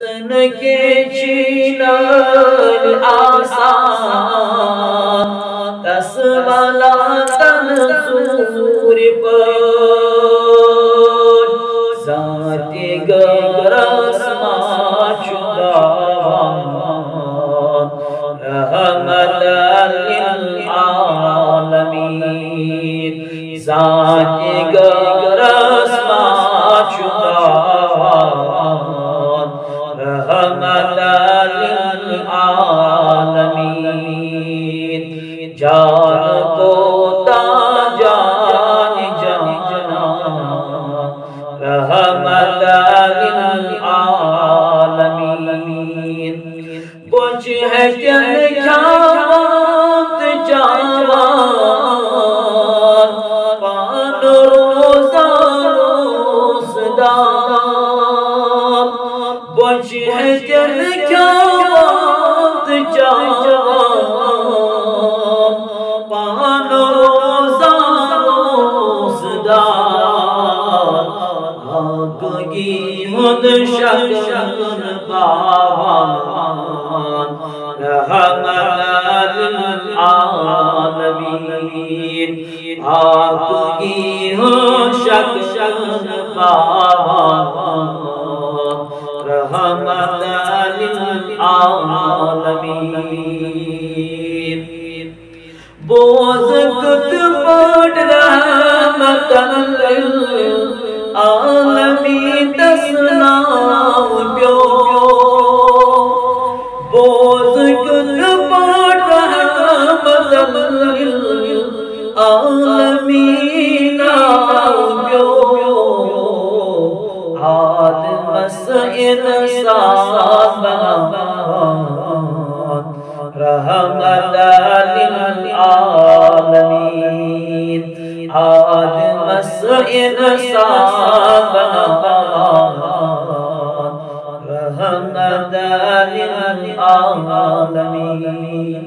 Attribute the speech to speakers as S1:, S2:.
S1: के चीनल आसान तस्मला तन सूर्य पर साथी गरस्मा चुगावान रहमत लिल आलमीन साथी गरस्मा चुगावान रहमत लिल आलमीन जान को ताजान जाना रहमत लिल आलमीन कुछ है क्या जावान पान रोज़ा रोज़दार कुछ है क्या जावान पान रोज़ा रोज़दार आगगी खुद शक्न पावान रहमत लिल आलमीन आगगी शक्न पावान रहमत लिल आलमीन बोझ कुत पड़ रहमत लिल आलमीन तस्नाम प्यो बोझ कुत पड़ रहमत लिल आलमीन प्यो आदमस इंसान रहमत लिल आलमीन आदमस इंसान रहमत लिल आलमीन।